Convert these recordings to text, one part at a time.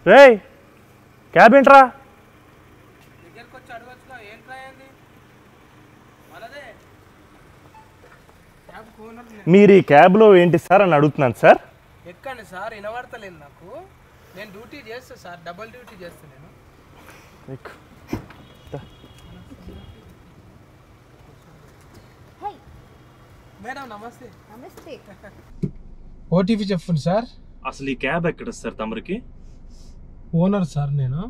రే cab ఏంట్రా? మీరు ఈ క్యాబ్లో ఏంటి సార్ అని అడుగుతున్నాను సార్. ఎక్కండి సార్, వినబడతలేదు నాకు. నేను డ్యూటీ చేస్తా సార్, డబుల్ డ్యూటీ చేస్తా నేను. మేడం నమస్తే. నమస్తే. ఓటీపీ చెప్పండి సార్. అసలు ఈ క్యాబ్ ఎక్కడ సార్ తమరికి? ఓనర్ సార్ నేను.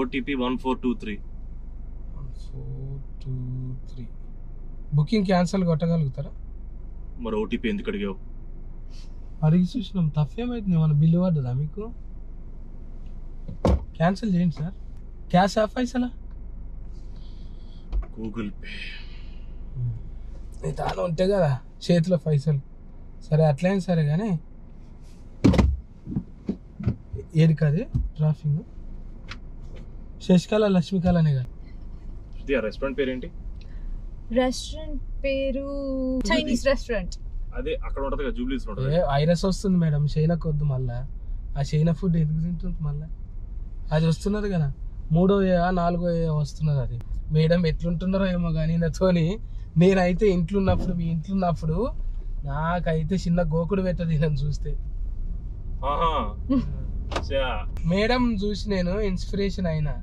ఓటీపీ 1423. బుకింగ్ క్యాన్సిల్ కొట్టగలుగుతారా? మరి ఓటీపీ ఎందుకు అడిగావు? అడిగి చూసినాం, తప్పేమైతుంది? మన బిల్లు పడ్డదా మీకు? క్యాన్సిల్ చేయండి సార్. క్యాష్ ఆఫ్ పైసలా? Google Pay. తాను ఉంటాయి కదా చేతిలో పైసలు. సరే అట్లయినా సరే కానీ ఏది కాదు ట్రాఫిక్. శశికళ లక్ష్మీకళ అనే కాదు. రెస్టారెంట్ పేరు ఏంటి? రెస్టారెంట్ పేరు చైనీస్ రెస్టారెంట్. అదే అక్కడ ఉంటది కదా జూబ్లీస్ లో. వైరస్ వస్తుంది మేడం, చైనా కొద్దు మళ్ళా. ఆ చైనా ఫుడ్ ఎందుకు తింటుంది మళ్ళా? అది వస్తున్నది కదా, 3వ 4వ వస్తున్నది. అది మేడం ఎట్లుంటున్నారో ఏమో కానీ నాతోని. నేనైతే ఇంట్లో ఉన్నప్పుడు, మీ ఇంట్లో ఉన్నప్పుడు నాకైతే చిన్న గోకుడు పెట్టది నన్ను చూస్తే. మేడం చూసి నేను ఇన్స్పిరేషన్ అయినా.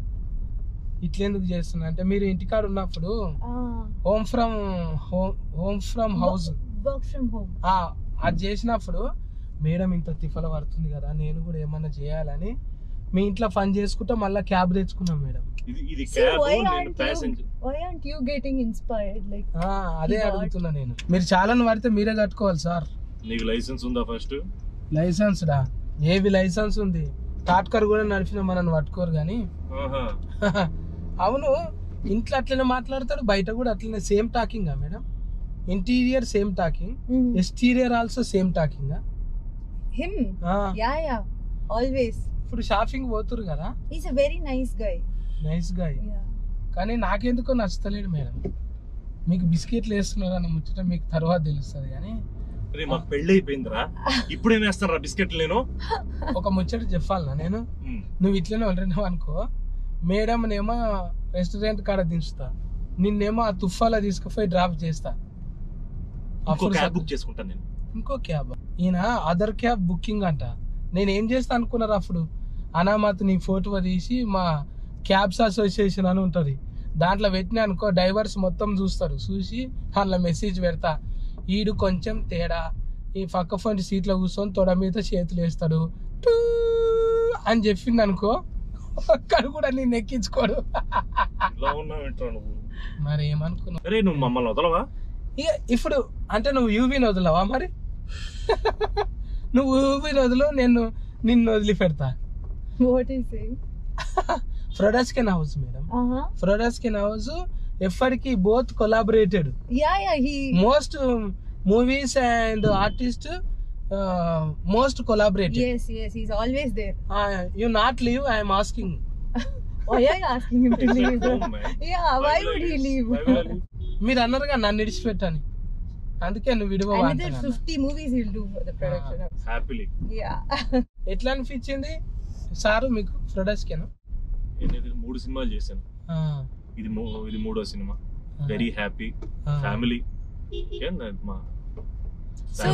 ఇట్లెందుకు చేస్తున్నా అంటే, మీరు ఇంటికాడ ఉన్నప్పుడు home from house work from home అది చేసినప్పుడు మేడం ఇంత తిఫల పడుతుంది కదా, నేను కూడా ఏమన్నా చేయాలని మీ ఇంట్లో పని చేసుకుంటా మళ్ళీ క్యాబ్ తెచ్చుకున్నాం మేడం. అదే అడుగుతున్నా నేను. మీరు చాలా పడితే మీరే కట్టుకోవాలి సార్. నీకు లైసెన్స్ ఉందా? ఫస్ట్ లైసెన్స్ రా? ఏవి లైసెన్స్ ఉంది? టాట్కర్ కూడా నడిపిన మనల్ని పట్టుకోరు కానీ. అవును, ఇంట్లో అట్లనే మాట్లాడతాడు, బయట కూడా అట్లనే same talking madam. Interior same talking, exterior also same talking. Always. ఇప్పుడు షాపింగ్ పోతురు కదా, is a very nice guy. కానీ నాకెందుకో నచ్చతలేడు మేడం. మీకు బిస్కెట్లు వేస్తున్నారు అన్న ముచ్చట మీకు తర్వాత తెలుస్తుంది కానీ. మాకు పెళ్లి అయిపోయిందిరా, ఇప్పుడు ఏం వేస్తారా బిస్కెట్లు? నేను ఒక ముచ్చట చెప్పాలనా నేను? నువ్వు ఇట్లనే వండినావు అనుకో, మేడం నేమో రెస్టారెంట్ కాడ దించుతా, నిన్నేమో ఆ తుఫాలో తీసుకుపోయి డ్రాప్ చేస్తా. బుక్ చేసుకుంటాను నేను. ఇంకో క్యాబ్? ఈయన అదర్ క్యాబ్ బుకింగ్ అంట. నేను ఏం చేస్తా అనుకున్నారు అప్పుడు, అనామత్ నీ ఫోటో తీసి మా క్యాబ్స్ అసోసియేషన్ అని ఉంటుంది, దాంట్లో పెట్టినా అనుకో, డ్రైవర్స్ మొత్తం చూస్తారు. చూసి అందులో మెసేజ్ పెడతా, ఈడు కొంచెం తేడా, ఈ పక్క ఫ్రంట్ సీట్లో కూర్చొని తొడ మీద చేతులు వేస్తాడు అని చెప్పింది అనుకో, ఒక్కడు కూడా నేను ఎక్కించుకోడు. మరి ఏమనుకున్నావు? నువ్వు మమ్మల్ని వదలవా? ఇప్పుడు అంటే నువ్వు యూవీని వదలవా? మరి నువ్వు యూవీని వదలు, నేను నిన్ను వదిలి పెడతా. Frodasken House madam. Frodasken House ఎప్పటికీ both collaborated. Most movies and artist most collaborated. Yes, he's always there. You not leave, I am asking. Why are you asking him to leave? Yeah, why would he leave? మీరు అన్నారుగా నన్ను విడిచిపెట్టని, అందుకే నువ్వు విడిపో. Another 50 movies he'll do for the production. Happily. Yeah. ఎట్లా అనిపించింది sir మీకు Frodasken? నేను 3 సినిమాలు చేశాను, ఇది 3వ cinema. Very happy family. So,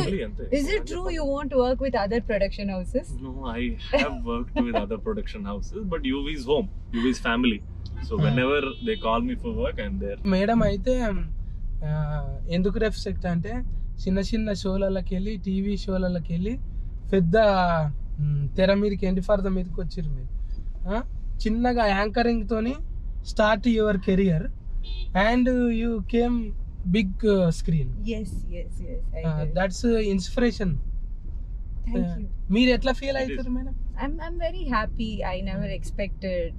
is it true you want to work with other production houses? No, I have worked with other production houses, but UV is home, UV is family. So whenever they call me for work, I'm there. Madam అయితే ఎందుకు respect అంటే, చిన్న చిన్న షోలకి వెళ్ళి, TV షోలకి వెళ్ళి, పెద్ద తెర మీదకి ఎండి ఫర్ద మీదకి వచ్చారు మీరు. చిన్నగా యాంకరింగ్ తోని start your career and you came big screen. Yes. That's inspiration. Thank you. మీరు ఎట్లా ఫీల్ అవుతారు madam? I'm very happy. I never expected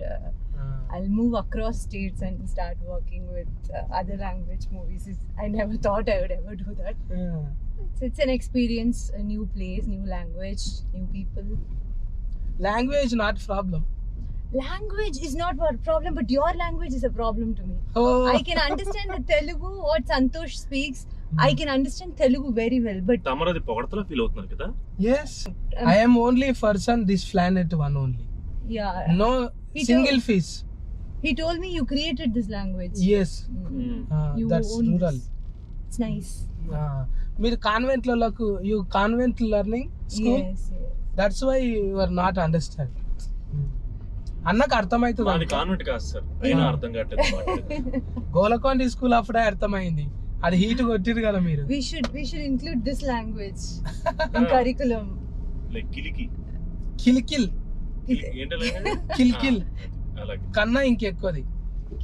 I'll move across states and start working with other language movies. I never thought I would ever do that. It's an experience, a new place, new language, new people. Language not problem. Language is not a problem, but your language is a problem to me. I can understand the Telugu, what Santosh speaks, I can understand Telugu very well, but తమరది పొగడతలా feel అవుతున్నారు కదా. Yes, I am only person this planet one only. yeah, No single fish. he told me you created this language. Yes, You that's own rural. this. It's nice. మీరు convent లకు you convent learning school, Yes. That's why you are not understand. అన్నకు అర్థమైతుంది. మాది convent కాదు sir, అయినా అర్థం కావట్లేదు. Golconda school అప్పుడే అర్థమైంది, అది హీట్ కొట్టిరు కదా మీరు. We should include this language in curriculum. Like కిలికి కిల్కిల్ ఏంటో కిల్కిల్ అలాగే. కన్నా ఇంకెక్కువది.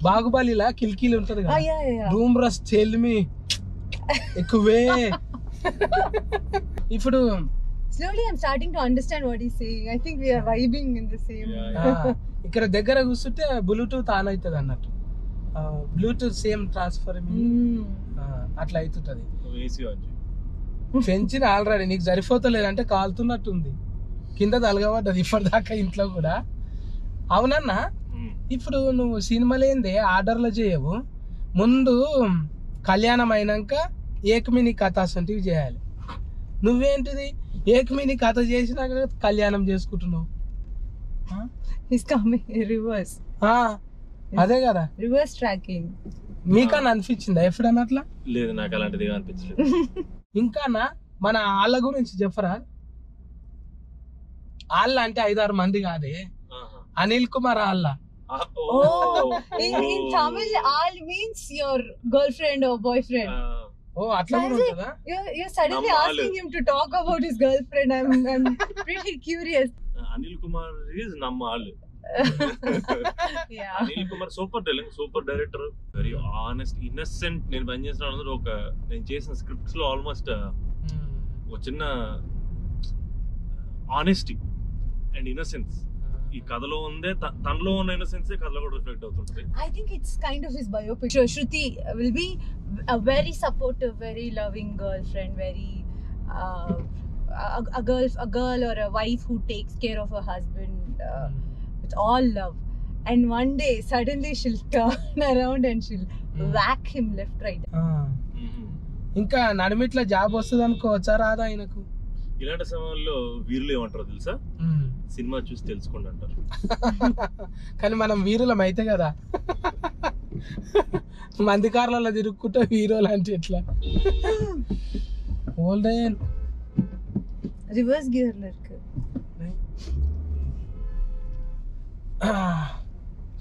బాహుబలిలా కిల్కిల్ ఉంటది కదా, Yeah. రూమ్ రస్ టెల్ మీ ఎక్కువే. ఇప్పుడు Slowly I'm starting to understand what he's saying. I think we are vibing in the same. ఇక్కడ దగ్గర కూర్చుంటే బ్లూటూత్ ఆన్ అవుతుంది అన్నట్టు, బ్లూటూత్ సేమ్ ట్రాన్స్ఫర్ అట్లా అవుతుంటది. ఏసీ ఆన్ చేయి. పెంచిన ఆల్రెడీ నీకు సరిపోతలేదంటే కాలుతున్నట్టుంది, కింద తలగబడ్డది ఇప్పటిదాకా ఇంట్లో కూడా. అవునన్నా, ఇప్పుడు నువ్వు సినిమాలు ఏంది ఆర్డర్లో చేయవు, ముందు కళ్యాణం అయినాక ఏకమిని కథ అసంటివి చేయాలి. నువ్వేంటిది ఏకమిని కథ చేసినాక కళ్యాణం చేసుకుంటున్నావు. He's coming reverse. అదే కదా, Reverse tracking. మీకన్నా అనిపించిందా ఎప్పుడన్నా అట్లా? లేదు, నాకు అలాంటిది అనిపించలేదు. ఇంకానా మన వాళ్ళ గురించి చెప్పరా? వాళ్ళ అంటే 5-6 మంది కాదే, అనిల్ కుమార్ వాళ్ళ. In Tamil, all means your girlfriend or boyfriend. అట్లా కూడా ఉంటుందా? You're suddenly asking him to talk about his girlfriend. I'm pretty curious. Anil Kumar is నమ్మ ఆళ్ళు. Yeah. Anil Kumar super telling, super director, very honest, innocent. నేను పనిచేసిన నేను చేసిన స్క్రిప్ట్స్ లో ఆల్మోస్ట్ ఒక చిన్న ఆనెస్టీ అండ్ ఇన్నసెన్స్ ఈ కథలో ఉందే, తనలో ఉన్న ఇన్నసెన్స్ కథలో కూడా reflect అవుతుంటది. I think it's kind of his biopic. Shruti will be a very supportive, very loving girlfriend, very a girl or a wife who takes care of her husband with all love. And one day suddenly she'll turn around and she'll whack him left, right. ఇంకా నడిమిట్లా job వస్తుంది అనుకోవచ్చా రాదా ఆయనకు? ఇలాంటి సమయంలో వీరులు ఏమంటారు తెలుసా? సినిమా చూసి తెలుసుకోండి అంటారు. కానీ మనం వీరులం అయితే కదా, మంది కార్లలో తిరుక్కుంటే హీరోలు అంటే ఎట్లా? ఓల్డెన్ Reverse gear ఇருக்கு.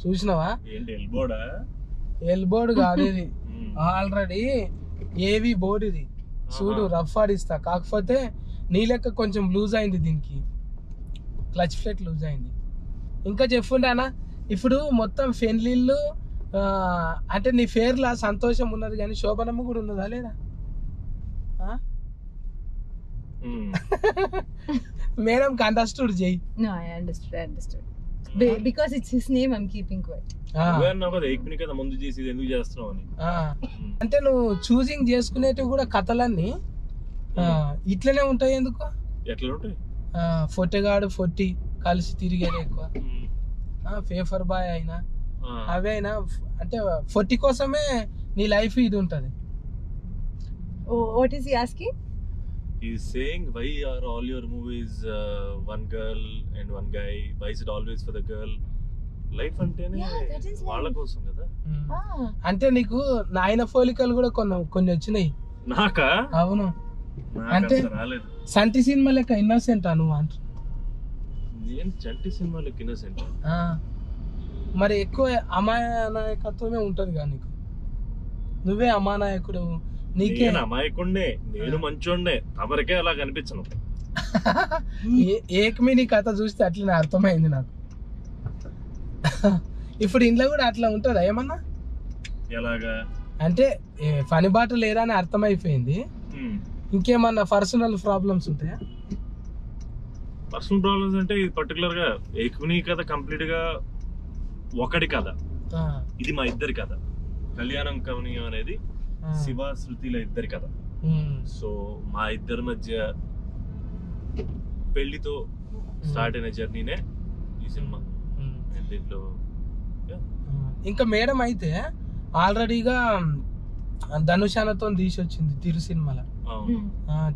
చూసినావా? ఏంటి ఎల్బోర్డా? ఎల్బోర్డ్ కాదు ఇది, ఆల్రెడీ ఏవి బోర్డ్ ఇది. చూడు రఫ్ ఆడిస్తా, కాకపోతే నీ లెక్క కొంచెం లూజ్ అయింది, దీనికి క్లచ్ ప్లేట్ లూజ్ అయింది. ఇంకా చెప్పుంటానా, ఇప్పుడు మొత్తం ఫెన్లీళ్ళు అంటే నీ ఫేర్లా సంతోషం ఉన్నది కానీ శోభనమ్మ కూడా ఉన్నదా లేదా? మేడం అండర్స్టూడ్ చెయ్యి. No, I understood. Because it's his name, I'm keeping quiet. ముందు చేసి ఎందుకు చేస్తున్నావు అని. అంటే నువ్వు చూసింగ్ చేసుకునేటివి కూడా కథలన్నీ ఇట్లనే ఉంటాయి ఎందుకు? ఎట్లా ఉంటాయి? ఫొట్టెగాడు ఫొట్టి కలిసి తిరిగేది ఎక్కువ, ఫేఫర్ బాయ్ అయినా అవే అయినా, అంటే ఫొట్టి కోసమే నీ లైఫ్ ఇది ఉంటది. What is he asking? He's saying, why are all your movies one girl and one guy? Why is it always for the girl? Life అంటేనే వాళ్ళ కోసం కదా. అంటే నీకు నాయన పోలికలు కూడా కొన్ని వచ్చినాయి. నాకా? అవును, అంటే సంటి సినిమా లెక్క ఇన్నోసెంట్ నువ్వు అంట. నేను చంటి సినిమా లెక్క ఇన్నోసెంట్? మరి ఎక్కువ అమాయకత్వమే ఉంటది కదా నీకు, నువ్వే అమానాయకుడు. నీకే అమాయకుడినే, నేను మంచోడినే, తమరికే అలా కనిపించను. ఏకమే నీ కథ చూస్తే అట్లనే అర్థమైంది నాకు. ఇప్పుడు ఇంట్లో కూడా అట్లా ఉంటుందా ఏమన్నా? ఎలాగా అంటే పని బాట లేదా అని అర్థమైపోయింది. ఇంకేమన్నా పర్సనల్ ప్రాబ్లమ్స్ ఉంటాయా? పర్సనల్ ప్రాబ్లమ్స్ అంటే ఇది పర్టికులర్ గా ఏకమిని కథ కంప్లీట్ గా ఒకటి కథ, ఇది మా ఇద్దరి కథ. కళ్యాణం కమనీయం అనేది శివ శృతిల ఇద్దరి కథ. సో మా ఇద్దరి మధ్య పెళ్లితో స్టార్ట్ అయిన జర్నీనే ఈ సినిమా. దీంట్లో ఇంకా మేడం అయితే ఆల్రెడీగా ధనుషానతో తీసి వచ్చింది తిరు సినిమాలో.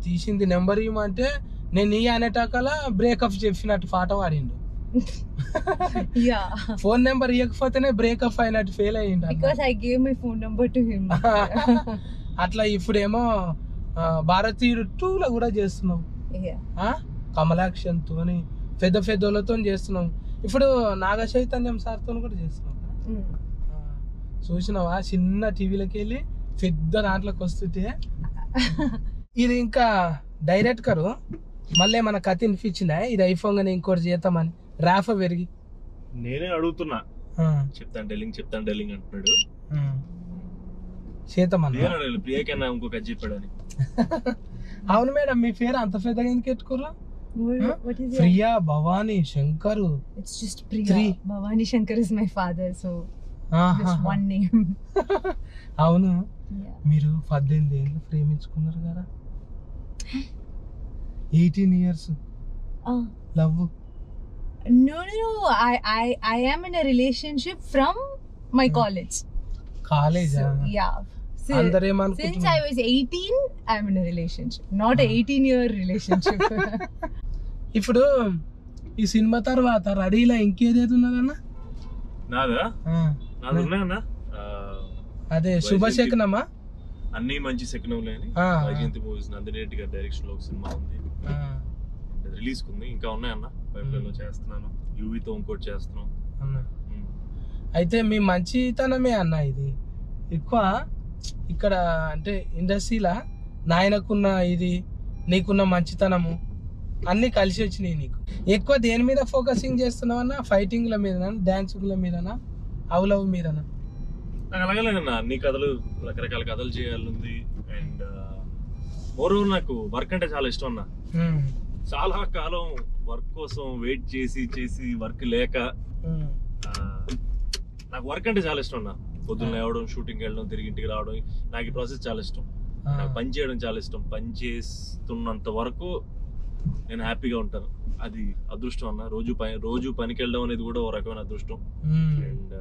తీసింది నెంబర్ ఇవ్వమంటే నేను ఈ అనేటాకల బ్రేకప్ చెప్పినట్టు పాట పాడిండు. ఫోన్ నెంబర్ ఇవ్వకపోతేనే బ్రేకప్ అయినట్టు ఫెయిల్ అయ్యిండు. అట్లా ఇప్పుడేమో భారతీయుడు 2లో కూడా చేస్తున్నాం, కమలాక్షన్ తోని పెద్ద పెద్దోళ్ళతో చేస్తున్నాం. ఇప్పుడు నాగ చైతన్యం సార్తో కూడా చేస్తున్నాం. చూసినావా చిన్న టీవీలోకి వెళ్ళి పెద్ద దాంట్లోకి వస్తుంటే. ఇది ఇంకా డైరెక్టర్ మళ్ళీ మన కథ వినిపించిందా ఇది అయిపోగానే ఇంకోటి చేద్దామని రాఫా పెరిగి నేనే అడుగుతున్నా, చెప్తాను డెల్లింగ్ అంటున్నాడు. చేద్దామన్నా ప్రియాకన్నా ఇంకొక చెప్పాడని. అవును మేడం, మీ పేరు అంత పెద్దగా ఎందుకు ఎట్టుకోరు? Priya Bhavani Shankar. It's just Priya. Bhavani Shankar is my father, so just one name. అవును, మీరు 18 ఏళ్ళు ప్రేమించుకున్నారు కదా, 18 years love. No. I am in a relationship from my college. College? So, yeah. Since I was 18, I'm in a relationship. Not a 18-year relationship. ఇప్పుడు ఈ cinema తర్వాత రెడీలో ఇంకేదైతే ఉన్నదన్నా? నాదా అదే శుభశకనమా? అన్ని మంచి శకనంలే అని వైజయంతి మూవీస్ నందిరెడ్డి గారి డైరెక్షన్ లో ఒక సినిమా ఉంది, రిలీజ్ కుంది. ఇంకా ఉన్నాయన్న పైప్లైన్ లో చేస్తున్నాను, యూవీతో ఇంకోటి చేస్తున్నాం. అయితే మీ మంచితనమే అన్న ఇది ఎక్కువ ఇక్కడ, అంటే ఇండస్ట్రీలో నాయనకున్న ఇది నీకున్న మంచితనము అన్ని కలిసి వచ్చినాయి నీకు. ఎక్కువ దేని మీద ఫోకసింగ్ చేస్తున్నావు అన్న? ఫైటింగ్ల మీదనా, డాన్సుల మీదనా, లవ్ మీదనా? నాకు అలాగలేదన్న, అన్ని కథలు రకరకాల కథలు చేయాలంది. అండ్ మోరోవర్ నాకు వర్క్ అంటే చాలా ఇష్టం అన్న. చాలా కాలం వర్క్ కోసం వెయిట్ చేసి వర్క్ లేక నాకు వర్క్ అంటే చాలా ఇష్టం అన్న. పొద్దున్న లేవడం, షూటింగ్ వెళ్ళడం, తిరిగి ఇంటికి రావడం, నాకు ఈ ప్రాసెస్ చాలా ఇష్టం. నాకు పని చేయడం చాలా ఇష్టం. పని చేస్తున్నంత వరకు నేను హ్యాపీగా ఉంటాను. అది అదృష్టం అన్న. రోజు పనికి వెళ్ళడం అనేది కూడా ఒక రకమైన అదృష్టం. And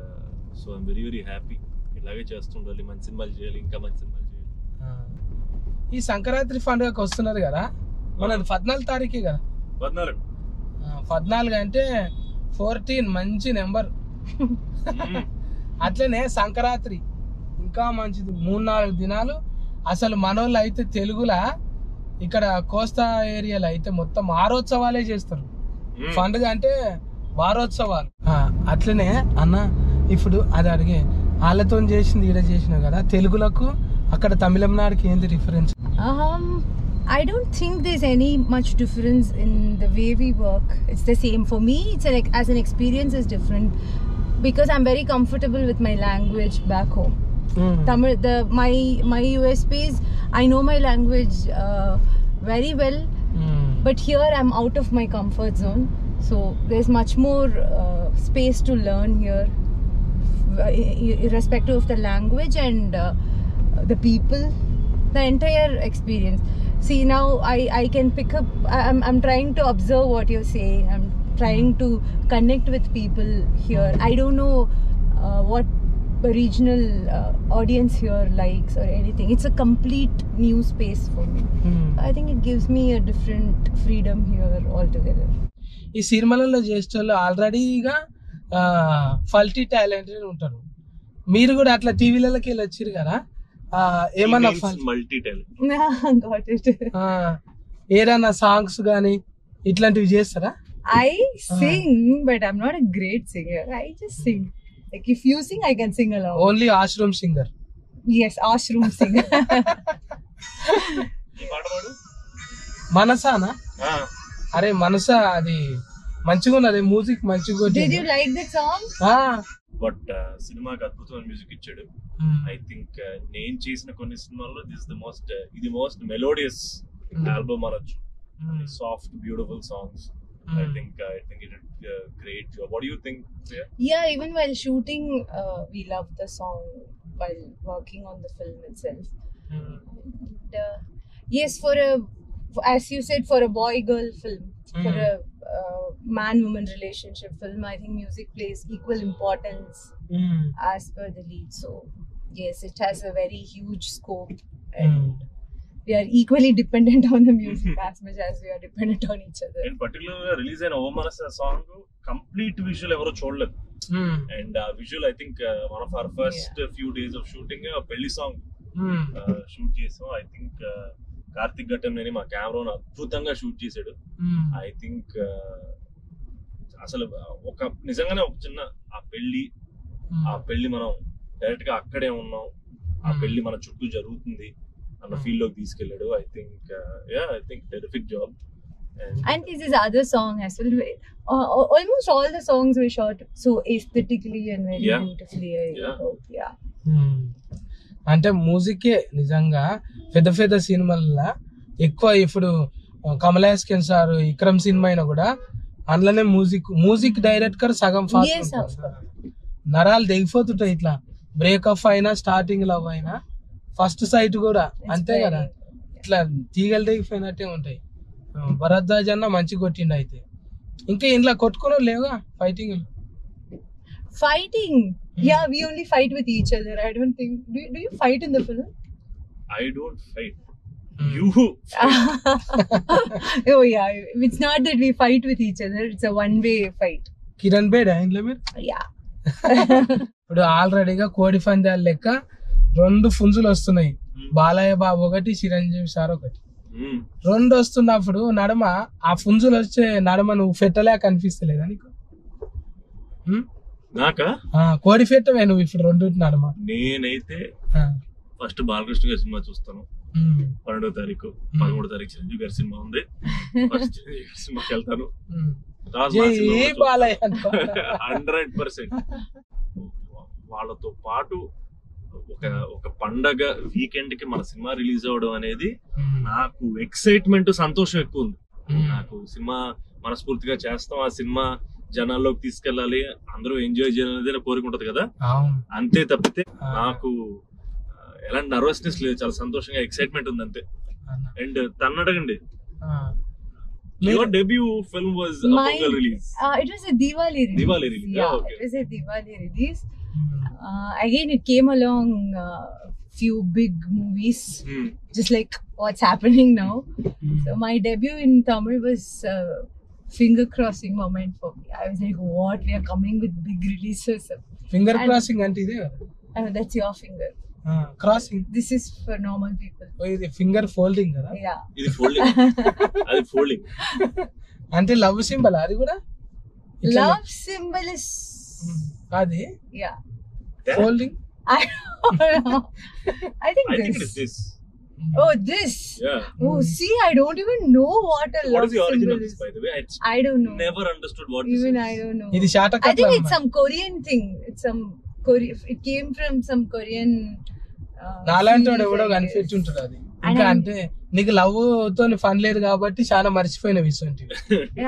so I'm very very happy. ఇలాగే చేస్తుండాలి, మంచి సినిమాలు చేయాలి, ఇంకా మంచి సినిమాలు చేయాలి. ఈ సంక్రాంతి పండుగకి వస్తున్నది కదా, మన 14 తారీఖే కదా? 14 అంటే 14 మంచి నెంబర్. అట్లనే సంక్రాంతి ఇంకా మంచిది. 3-4 దినాలు అసలు మనోళ్ళు అయితే తెలుగులా ఇక్కడ కోస్తా ఏరియాలో అయితే మొత్తం వారోత్సవాలే చేస్తారు. పండుగ అంటే వారోత్సవాలు. అట్లనే అన్న ఇప్పుడు అది అడిగే వాళ్ళతో చేసింది ఈడ చేసినావు కదా, తెలుగులకు అక్కడ తమిళనాడుకి ఏంది difference? I don't think there's any much difference in the way we work. It's the same for me. It's like as an experience is different because I'm very comfortable with my language back home. Tamil, my USP is I know my language very well, but here I'm out of my comfort zone. So there's much more space to learn here, irrespective of the language and the people, the entire experience. See, now I can pick up, I'm trying to observe what you're saying. I'm trying to connect with people here. I don't know what the regional audience here likes or anything. It's a complete new space for me. I think it gives me a different freedom here altogether. ఈ సినిమాలలో చేసేవాళ్ళు ఆల్రెడీగా ఫల్టీ talented ఉంటారు. మీరు కూడా అట్లా టీవీలకి వెళ్ళి వచ్చారు కదా, ఏమన్నా మల్టీ టాలెంట్ ఏదన్నా సాంగ్స్ గానీ ఇట్లాంటివి చేస్తారా? I sing, but I'm not a great singer. I just sing. Like if you sing, I can sing along. Only ashram singer. Yes, ashram singer. మనసానా? అరే మనసా అది మంచిగా ఉన్నది, మ్యూజిక్ మంచిగా. Did you like that song? But సినిమాకి అద్భుతమైన music ఇచ్చాడు. I think నేను చేసిన కొన్ని సినిమాల్లో ఇది మోస్ట్ మెలోడియస్ ఆల్బమ్ అనొచ్చు. Soft beautiful songs. I think it did a great job. What do you think? Yeah, even while shooting, we loved the song while working on the film itself. And, yes, as you said, for a boy-girl film, for a man-woman relationship film, I think music plays equal importance as per the lead. So yes, it has a very huge scope, and we are equally dependent on the music as much as we are dependent on each other. And particular గా release అయిన ఓ మనస song complete visual ఎవరో చూడలేదు. And ఆ visual I think one of our first few days of shooting పెళ్లి song shoot చేసాం. I think Karthik Ghattamaneni మా కెమెరాను అద్భుతంగా షూట్ చేశాడు. ఐ థింక్ అసలు ఒక నిజంగానే ఒక చిన్న ఆ పెళ్లి మనం డైరెక్ట్ గా అక్కడే ఉన్నాం, ఆ పెళ్లి మన చుట్టూ జరుగుతుంది అన్న ఫీల్ లోకి తీసుకెళ్ళాడు. I think terrific job. And this is other song as well. Almost all the songs were shot so aesthetically and very beautifully. Yeah. అంటే మ్యూజికే నిజంగా పెద్ద పెద్ద సినిమాల్లో ఎక్కువ. ఇప్పుడు కమల్ హాసన్ సార్ విక్రమ్ సినిమా అయినా కూడా అందులోనే మ్యూజిక్ డైరెక్టర్ సగం ఫాస్ట్ నరాలు తెగిపోతుంటాయి. ఇట్లా బ్రేకప్ అయినా స్టార్టింగ్ లవ్ అయినా ఫస్ట్ సైట్ కూడా అంతే కదా, ఇట్లా తీగలు తెగిపోయినట్టే ఉంటాయి. భరద్వాజ్ అన్న మంచి కొట్టిండు. అయితే ఇంకా ఇంట్లో కొట్టుకుని లేవుగా fighting. Yeah, we only fight with each other. I don't think. Do you fight in the film? I don't fight. You. Oh yeah, it's not that we fight with each other. It's a one-way fight. Kiran బేడ్ ఇంట్లో మీరు? Yeah. ఇప్పుడు ఆల్రెడీగా కోడి పందాలు లెక్క 2 పుంజులు వస్తున్నాయి. బాలయ్య బాబు ఒకటి, Chiranjeevi sir ఒకటి. 2 వస్తున్నప్పుడు నడమ ఆ పుంజులు వచ్చే నడమ నువ్వు పెట్టలేక అనిపిస్తలేదా నీకు? నాకా కోడి పెట్టవే నువ్వు ఇప్పుడు 2 నడమ. నేనైతే ఫస్ట్ బాలకృష్ణ గారి సినిమా చూస్తాను 12వ తారీఖు, 13వ తారీఖు చిరంజీవి గారి సినిమా ఉంది. ఫస్ట్ చిరంజీవి గారి సినిమాకి వెళ్తాను. 100% వాళ్ళతో పాటు ఒక పండగ వీకెండ్ కి మన సినిమా రిలీజ్ అవడం అనేది నాకు ఎక్సైట్మెంట్, సంతోషం ఎక్కువ ఉంది. నాకు సినిమా మనస్ఫూర్తిగా చేస్తాం, ఆ సినిమా జనాల్లోకి తీసుకెళ్ళాలి, అందరూ ఎంజాయ్ చేయాలనేది కోరిక ఉంటది కదా, అంతే తప్పితే నాకు ఎలాంటి నర్వస్నెస్ లేదు. చాలా సంతోషంగా ఎక్సైట్మెంట్ ఉంది అంతే. అండ్ తను అడగండి, your debut film was a Pongal release. It was a Diwali release. Diwali release. Yeah, okay. It was a Diwali release. Again, it came along few big movies, just like what's happening now. So my debut in Tamil was finger crossing moment for me. I was like, what? We are coming with big releases. Finger crossing ante ide? That's your finger. Crossing. This is for normal people. Oh, ఇది finger folding కదా? Yeah. ఇది folding. అది folding. అంటే love symbol అది కూడా? Love symbol is అది? Yeah. Folding? I don't know. I think it is this. Oh, this. Yeah. Oh, see, I don't even know what a love What is the origin symbol of this, by the way? I don't know. Never understood what this Even is. I don't know. ఇది శాటకట్ల. I think it's some Korean thing. It's some Korean. It came from some Korean. నాలాంటి వాడు ఎవడో కనిపించి ఉంటాడు అది. ఇంకా అంటే నీకు లవ్ తోని ఫన్ లేదు కాబట్టి చాలా మర్చిపోయిన విషయం.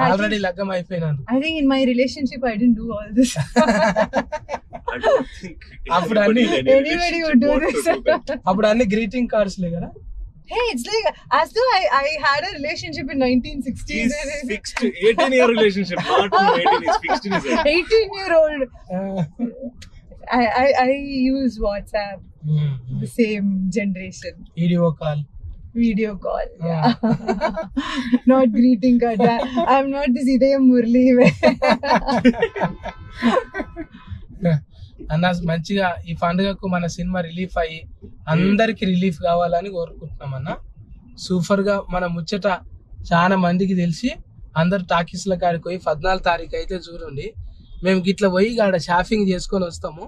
ఆల్రెడీ లగ్గం అయిపోయినాను. I think in my relationship I didn't do all this. I don't think అప్పుడు అన్ని anybody would do this. అప్పుడు అన్ని గ్రీటింగ్ కార్డ్స్ లే కదా? Hey, it's like as though I had a relationship in 1960s. He's fixed 18-year relationship, not 18. He's fixed in his head. 18-year-old. I use WhatsApp. The same generation. Video call. Yeah. Not greeting card. I'm not this Idayam Murli. అన్న మంచిగా ఈ పండుగకు మన cinema relief అయ్యి అందరికి relief కావాలని కోరుకుంటున్నాం అన్న. సూపర్ గా మన ముచ్చట చాలా మందికి తెలిసి అందరు టాకీస్ల కాడికి పోయి 14వ తారీఖు అయితే చూడండి. మేము గిట్ల పోయి ఆడ షాపింగ్ చేసుకొని వస్తాము.